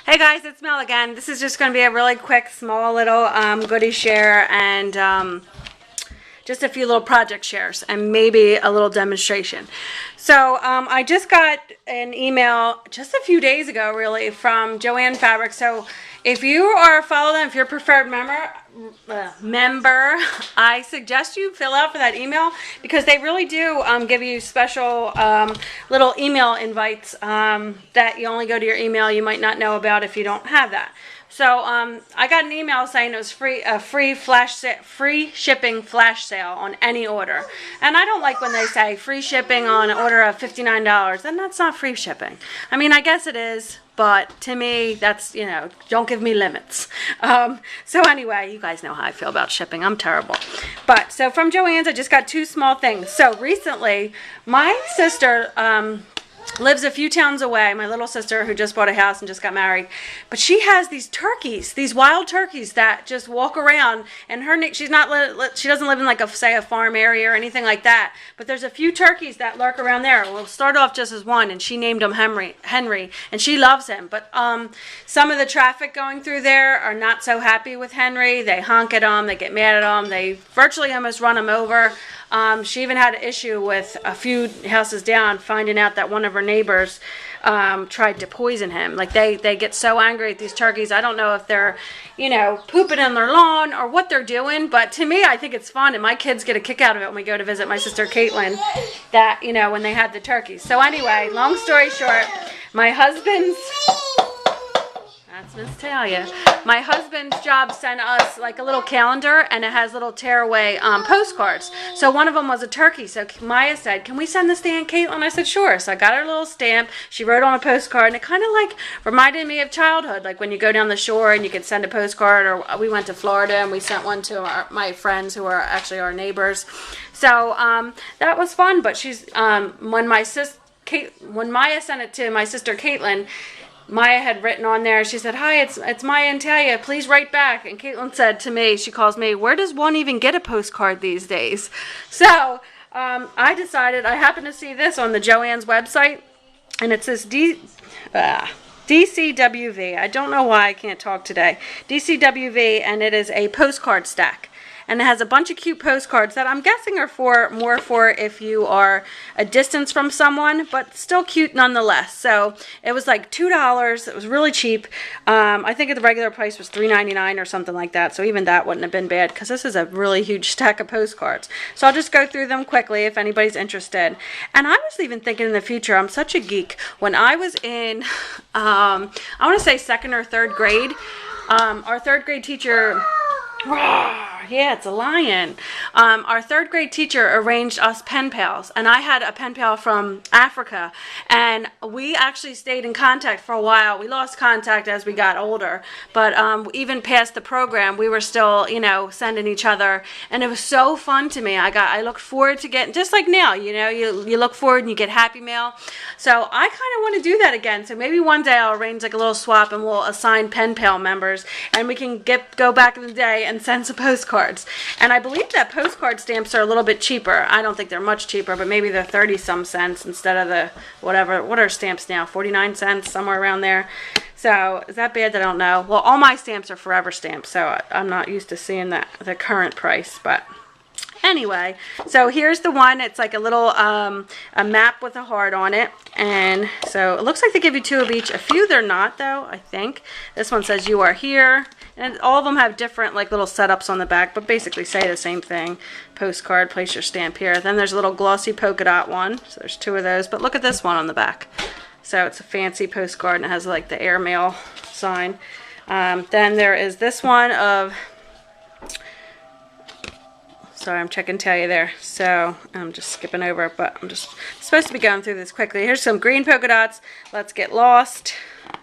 Hey guys, it's Mel again. This is just going to be a really quick, small little goodie share and just a few little project shares and maybe a little demonstration. So I just got an email just a few days ago, really, from Joann Fabric. So if you are a follow them, if you're a preferred member, I suggest you fill out for that email because they really do give you special little email invites that you only go to your email you might not know about if you don't have that. So I got an email saying it was free shipping flash sale on any order. And I don't like when they say free shipping on an order of $59. Then that's not free shipping. I mean, I guess it is, but to me, that's, don't give me limits. So anyway, you guys know how I feel about shipping. I'm terrible. But so from Joann's, I just got two small things. So recently, my sister lives a few towns away, my little sister who just bought a house and just got married, but she has these turkeys, these wild turkeys that just walk around, and she doesn't live in like a farm area or anything like that, but there's a few turkeys that lurk around there. We'll start off just as one, and she named him Henry, and she loves him, but some of the traffic going through there are not so happy with Henry. They honk at him, they get mad at him, they virtually almost run him over. She even had an issue with a few houses down finding out that one of her neighbors tried to poison him. Like they get so angry at these turkeys. I don't know if they're, pooping in their lawn or what they're doing, but to me, I think it's fun, and my kids get a kick out of it when we go to visit my sister Caitlin, that, when they had the turkeys. So anyway, long story short, my husband's... That's Miss Talia. My husband's job sent us like a little calendar, and it has little tearaway postcards. So one of them was a turkey. So Maya said, "Can we send this to Aunt Caitlin?" I said, "Sure." So I got her little stamp. She wrote on a postcard, and it kind of like reminded me of childhood, like when you go down the shore and you could send a postcard. Or we went to Florida and we sent one to my friends who are actually our neighbors. So that was fun. But she's when Maya sent it to my sister Caitlin, Maya had written on there, she said, "Hi, it's Maya and Talia, please write back." And Caitlin said to me, she calls me, "Where does one even get a postcard these days?" So I decided, I happened to see this on the Joann's website, and it says DCWV. I don't know why I can't talk today. DCWV, and it is a postcard stack. And it has a bunch of cute postcards that I'm guessing are more for if you are a distance from someone, but still cute nonetheless. So it was like $2. It was really cheap. I think the regular price was $3.99 or something like that. So even that wouldn't have been bad, because this is a really huge stack of postcards. So I'll just go through them quickly if anybody's interested. And I was even thinking in the future, I'm such a geek. When I was in, I want to say second or third grade, our third grade teacher... Yeah, it's a lion. Our third grade teacher arranged us pen pals, and I had a pen pal from Africa, and we actually stayed in contact for a while. We lost contact as we got older, but even past the program, we were still, sending each other, and it was so fun to me. I looked forward to getting, just like now, you look forward and you get happy mail. So I kind of want to do that again. So maybe one day I'll arrange like a little swap, and we'll assign pen pal members, and we can go back in the day and send some postcards. And I believe that postcard stamps are a little bit cheaper. I don't think they're much cheaper, but maybe they're 30-some cents instead of the whatever. What are stamps now? 49 cents, somewhere around there. So is that bad? I don't know. Well, all my stamps are forever stamps, so I'm not used to seeing the current price, but... Anyway, so here's the one. It's like a little a map with a heart on it, and so it looks like they give you two of each. A few they're not, though, I think. This one says "You are here," and all of them have different like little setups on the back, but basically say the same thing. Postcard, place your stamp here. Then there's a little glossy polka dot one, so there's two of those, but look at this one on the back. So it's a fancy postcard, and it has like the airmail sign. Then there is this one of... Sorry, I'm checking Talia there, so I'm just skipping over, but I'm just supposed to be going through this quickly. Here's some green polka dots. Let's get lost.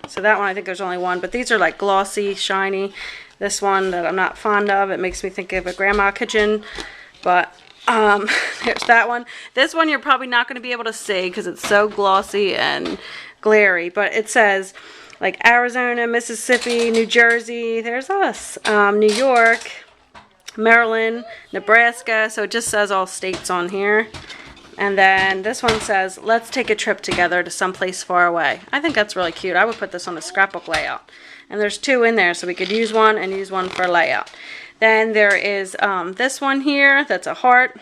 So that one, I think there's only one, but these are like glossy, shiny. This one that I'm not fond of, it makes me think of a grandma kitchen, but there's that one. This one you're probably not going to be able to see because it's so glossy and glary, but it says like Arizona, Mississippi, New Jersey, there's us, New York, Maryland, Nebraska, so it just says all states on here. And then this one says, let's take a trip together to someplace far away. I think that's really cute. I would put this on a scrapbook layout. And there's 2 in there, so we could use one and use one for layout. Then there is this one here that's a heart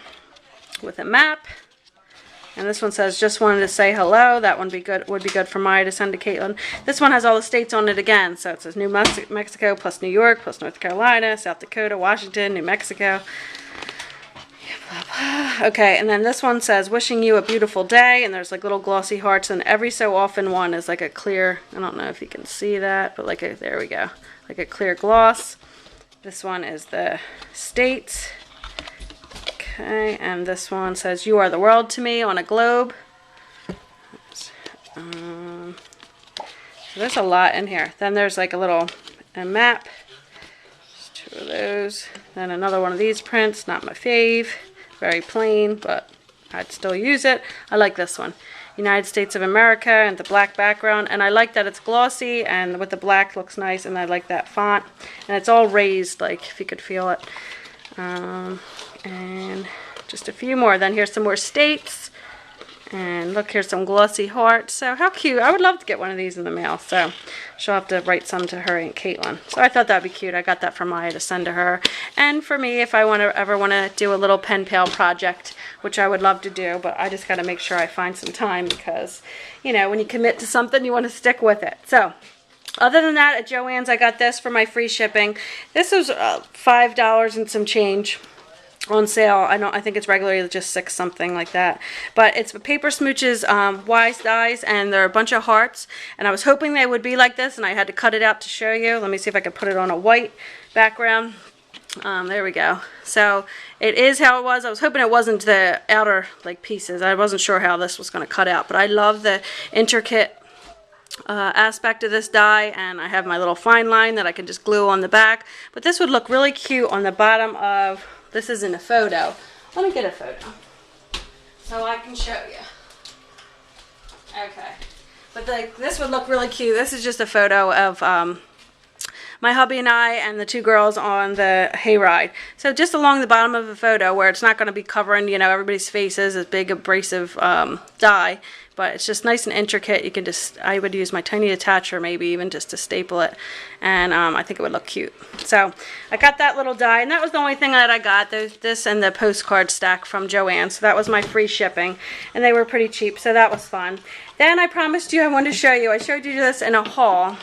with a map. And this one says, just wanted to say hello. That one would be good for Maya to send to Caitlin. This one has all the states on it again. So it says New Mexico plus New York plus North Carolina, South Dakota, Washington, New Mexico. Blah, blah. Okay, and then this one says, wishing you a beautiful day. And there's like little glossy hearts. And every so often one is like a clear, I don't know if you can see that, but like there we go. Like a clear gloss. This one is the states. Okay, and this one says, you are the world to me on a globe. So there's a lot in here. Then there's like a map. There's 2 of those. Then another one of these prints, not my fave. Very plain, but I'd still use it. I like this one. United States of America and the black background. And I like that it's glossy and with the black looks nice. And I like that font. And it's all raised, like if you could feel it. And just a few more. Then here's some more states. And look, here's some glossy hearts. So how cute. I would love to get one of these in the mail. So she'll have to write some to her and Caitlin. So I thought that'd be cute. I got that for Maya to send to her. And for me, if I ever want to do a little pen pal project, which I would love to do, but I just got to make sure I find some time because, you know, when you commit to something, you want to stick with it. So other than that, at Joann's, I got this for my free shipping. This was $5 and some change on sale. I think it's regularly just $6 something like that, but it's Paper Smooch's Wise Dies, and they're a bunch of hearts, and I was hoping they would be like this, and I had to cut it out to show you. Let me see if I could put it on a white background. There we go. So it is how it was. I was hoping it wasn't the outer like pieces. I wasn't sure how this was going to cut out, but I love the intricate aspect of this die, and I have my little fine line that I can just glue on the back, but this would look really cute on the bottom of, this isn't a photo. Let me get a photo so I can show you. Okay, but this would look really cute. This is just a photo of my hubby and I and the 2 girls on the hayride. So just along the bottom of the photo where it's not going to be covering, you know, everybody's faces, this big abrasive die, but it's just nice and intricate. You can just, I would use my tiny attacher maybe even just to staple it, and I think it would look cute. So I got that little die, and that was the only thing that I got, this and the postcard stack from Joann. So that was my free shipping, and they were pretty cheap, so that was fun. Then I promised you I wanted to show you, I showed you this in a haul.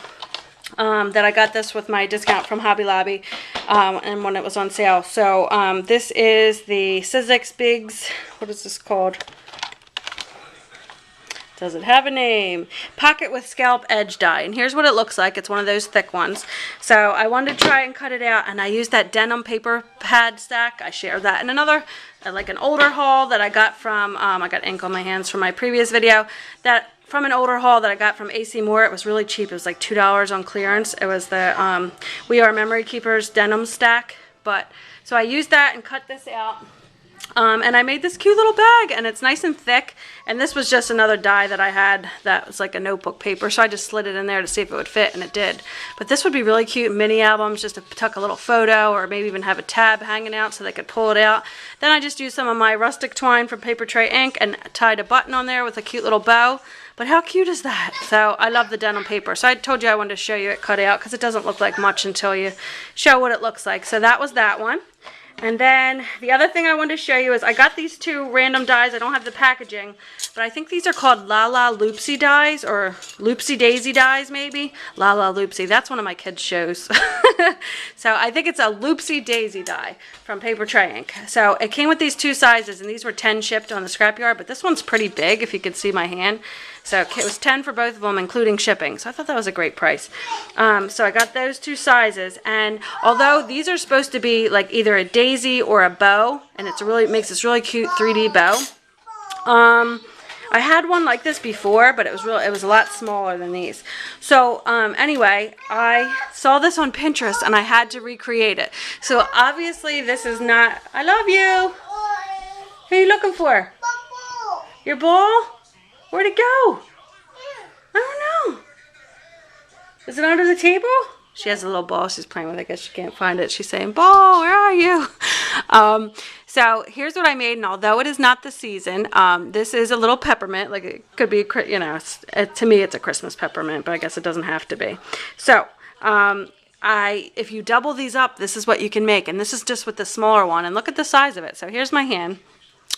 That I got this with my discount from Hobby Lobby, and when it was on sale. So this is the Sizzix Bigs, what is this called? Does it have a name? Pocket with Scalp Edge die. And here's what it looks like. It's one of those thick ones. So I wanted to try and cut it out, and I used that denim paper pad stack. I shared that in another, like an older haul that I got from, I got ink on my hands from my previous video, from an older haul that I got from AC Moore. It was really cheap. It was like $2 on clearance. It was the We Are Memory Keepers denim stack. So I used that and cut this out. And I made this cute little bag, and it's nice and thick, and this was just another die that I had that was like a notebook paper, so I just slid it in there to see if it would fit, and it did. But this would be really cute in mini albums, just to tuck a little photo, or maybe even have a tab hanging out so they could pull it out. Then I just used some of my rustic twine from Paper Tray Ink and tied a button on there with a cute little bow. But how cute is that? So I love the denim paper. So I told you I wanted to show you it cut out because it doesn't look like much until you show what it looks like. So that was that one. And then the other thing I wanted to show you is I got these 2 random dies. I don't have the packaging, but I think these are called La La Loopsy dies, or Loopsy Daisy dies maybe. La La Loopsy. That's one of my kids' shows. So I think it's a Loopsy Daisy die from Paper Tray Ink. So it came with these 2 sizes, and these were 10 shipped on the scrapyard, but this one's pretty big if you could see my hand. So it was 10 for both of them, including shipping. So I thought that was a great price. So I got those 2 sizes. And although these are supposed to be like either a daisy or a bow, and it makes this really cute 3D bow. I had one like this before, but it was a lot smaller than these. So anyway, I saw this on Pinterest, and I had to recreate it. So obviously this is not, I love you. Who are you looking for? Your ball? Where'd it go? I don't know. Is it under the table? She has a little ball she's playing with. I guess she can't find it. She's saying, "Ball, where are you?" So here's what I made, and although it is not the season, this is a little peppermint. Like it could be, you know, to me it's a Christmas peppermint, but I guess it doesn't have to be. So if you double these up, this is what you can make, and this is just with the smaller one. And look at the size of it. So here's my hand.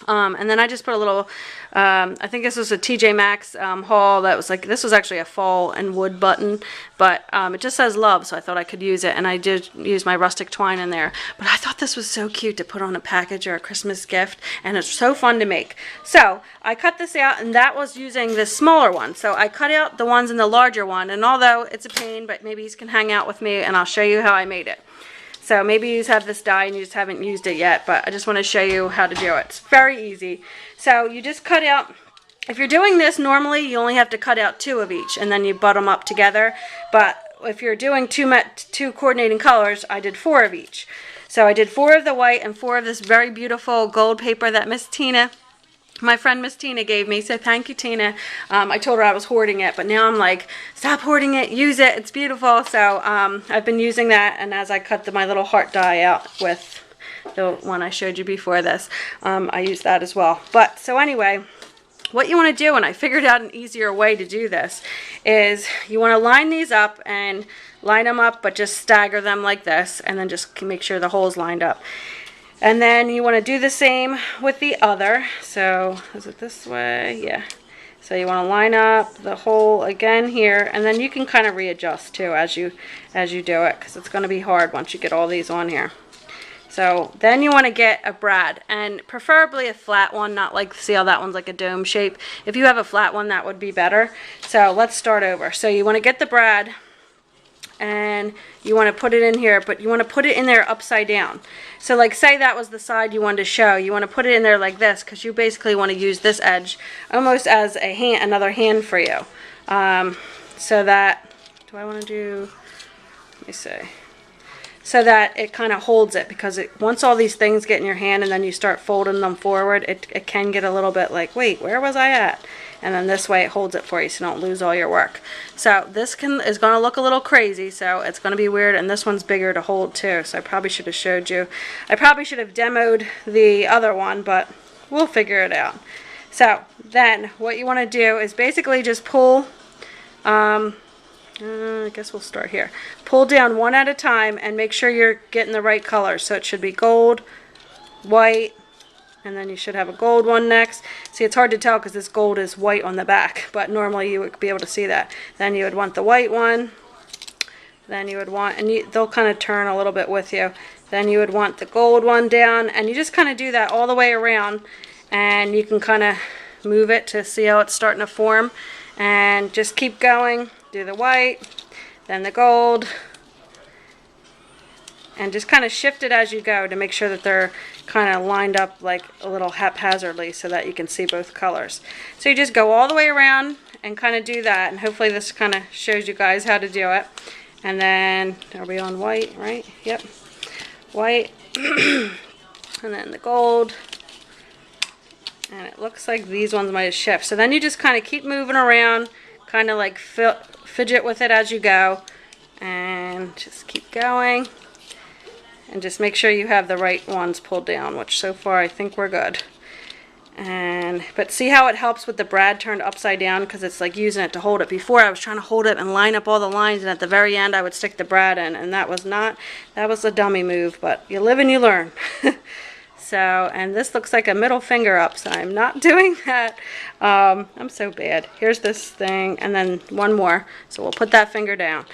And then I just put a little, I think this was a TJ Maxx haul that was like, this was actually a fall and wood button, but it just says love, so I thought I could use it, and I did use my rustic twine in there. But I thought this was so cute to put on a package or a Christmas gift, and it's so fun to make. So I cut this out, and that was using this smaller one. So I cut out the ones in the larger one, and although it's a pain, but maybe you can hang out with me, and I'll show you how I made it. So maybe you just have this die and you just haven't used it yet, but I just want to show you how to do it. It's very easy. So you just cut out, if you're doing this normally, you only have to cut out 2 of each and then you butt them up together. But if you're doing two coordinating colors, I did 4 of each. So I did 4 of the white and 4 of this very beautiful gold paper that Miss Tina, my friend Miss Tina, gave me. So thank you, Tina. I told her I was hoarding it, but now I'm like, stop hoarding it, use it, it's beautiful. So I've been using that, and as I cut my little heart die out with the one I showed you before this, I use that as well. But so anyway, what you want to do, and I figured out an easier way to do this, is you want to line these up and line them up, but just stagger them like this, and then just make sure the hole's lined up. And then you want to do the same with the other. So is it this way? Yeah. So you want to line up the hole again here, and then you can kind of readjust too as you do it, because it's going to be hard once you get all these on here. So then you want to get a brad, and preferably a flat one, not like, see how that one's like a dome shape. If you have a flat one, that would be better. So let's start over. So you want to get the brad, and you want to put it in here, but you want to put it in there upside down. So like, say that was the side you wanted to show, you want to put it in there like this, because you basically want to use this edge almost as a hand, another hand for you. So that, do I want to do, let me see, so that it kind of holds it, because once all these things get in your hand and then you start folding them forward, it can get a little bit like, wait, where was I at? And then this way it holds it for you so you don't lose all your work. So this is going to look a little crazy, so it's going to be weird, and this one's bigger to hold too, so I probably should have showed you. I probably should have demoed the other one, but we'll figure it out. So then what you want to do is basically just pull, I guess we'll start here. Pull down one at a time and make sure you're getting the right color. So it should be gold, white, and then you should have a gold one next. See, it's hard to tell because this gold is white on the back, but normally you would be able to see that. Then you would want the white one. Then you would want, and they'll kind of turn a little bit with you. Then you would want the gold one down, and you just kind of do that all the way around, and you can kind of move it to see how it's starting to form, and just keep going. Do the white, then the gold, and just kind of shift it as you go to make sure that they're kind of lined up like a little haphazardly so that you can see both colors. So you just go all the way around and kind of do that, and hopefully this kind of shows you guys how to do it. And then, are we on white, right? Yep. White, and then the gold, and it looks like these ones might shift. So then you just kind of keep moving around, kind of like fidget with it as you go, and just keep going. And just make sure you have the right ones pulled down, which so far I think we're good. But see how it helps with the brad turned upside down, because it's like using it to hold it. Before I was trying to hold it and line up all the lines, and at the very end I would stick the brad in, and that was a dummy move, but you live and you learn. So, and this looks like a middle finger up, so I'm not doing that. I'm so bad. Here's this thing, and then one more, so we'll put that finger down.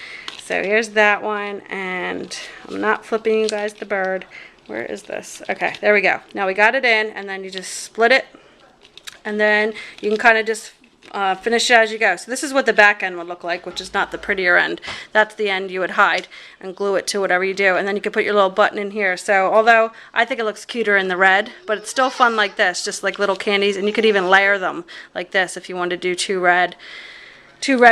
So here's that one, and I'm not flipping you guys the bird. Where is this? Okay, there we go. Now we got it in, and then you just split it, and then you can kind of just finish it as you go. So this is what the back end would look like, which is not the prettier end. That's the end you would hide and glue it to whatever you do, and then you can put your little button in here. So although I think it looks cuter in the red, but it's still fun like this, just like little candies, and you could even layer them like this if you wanted to do two red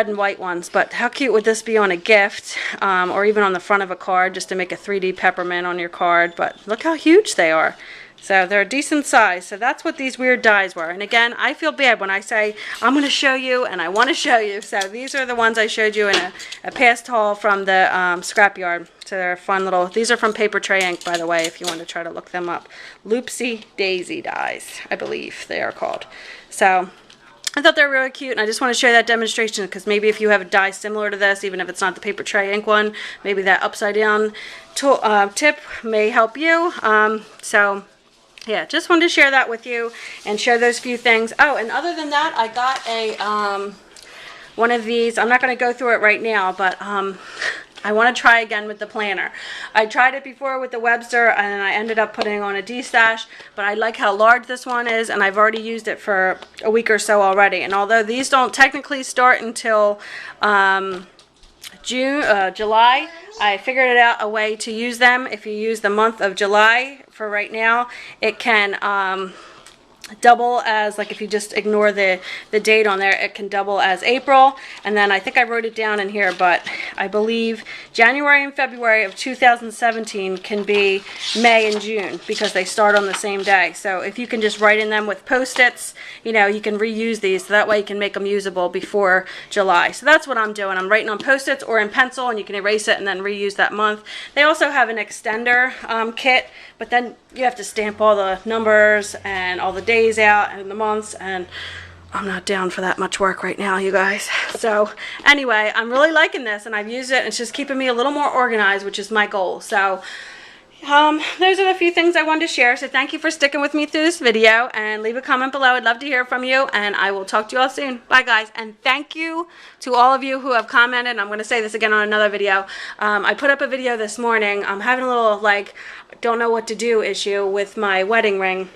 and white ones. But how cute would this be on a gift, or even on the front of a card, just to make a 3D peppermint on your card? But look how huge they are. So they're a decent size. So that's what these weird dies were. And again, I feel bad when I say I'm going to show you and I want to show you. So these are the ones I showed you in a past haul from the scrapyard. So they're fun little, these are from Paper Tray Ink, by the way, if you want to try to look them up. Loopsy Daisy dies, I believe they are called. So I thought they were really cute, and I just want to share that demonstration because maybe if you have a die similar to this, even if it's not the Paper Tray Ink one, maybe that upside down tip may help you. So yeah, just wanted to share that with you and share those few things. Oh, and other than that, I got a one of these. I'm not going to go through it right now, but I want to try again with the planner. I tried it before with the Webster, and I ended up putting on a D-Stash, but I like how large this one is, and I've already used it for a week or so already. And although these don't technically start until July, I figured it out a way to use them. If you use the month of July for right now, it can double as, like if you just ignore the date on there, it can double as April. And then I think I wrote it down in here, but I believe January and February of 2017 can be May and June because they start on the same day. So if you can just write in them with Post-its, you know, you can reuse these, so that way you can make them usable before July. So that's what I'm doing. I'm writing on Post-its or in pencil, and you can erase it and then reuse that month. They also have an extender kit, but then you have to stamp all the numbers and all the days out and the months, and I'm not down for that much work right now, you guys. So anyway, I'm really liking this, and I've used it, and it's just keeping me a little more organized, which is my goal. So those are the few things I wanted to share. So thank you for sticking with me through this video, and leave a comment below. I'd love to hear from you, and I will talk to you all soon. Bye guys, and thank you to all of you who have commented. I'm going to say this again on another video. I put up a video this morning. I'm having a little like don't know what to do issue with my wedding ring.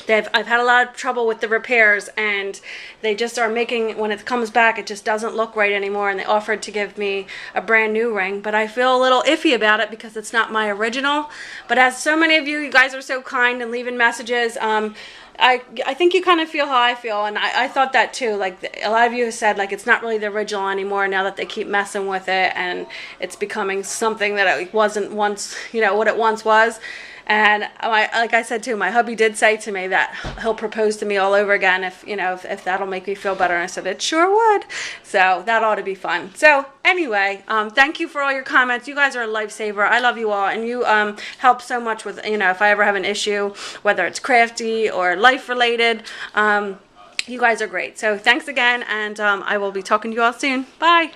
I've had a lot of trouble with the repairs, and they just are making, when it comes back, it just doesn't look right anymore, and they offered to give me a brand new ring, but I feel a little iffy about it because it's not my original. But as so many of you guys are so kind and leaving messages, I think you kind of feel how I feel, and I thought that too. Like a lot of you have said, like it's not really the original anymore now that they keep messing with it, and it's becoming something that it wasn't once, you know, what it once was. And like I said too, my hubby did say to me that he'll propose to me all over again if, you know, if that'll make me feel better. And I said, it sure would. So that ought to be fun. So anyway, thank you for all your comments. You guys are a lifesaver. I love you all. And you help so much with, you know, if I ever have an issue, whether it's crafty or life related, you guys are great. So thanks again. And I will be talking to you all soon. Bye.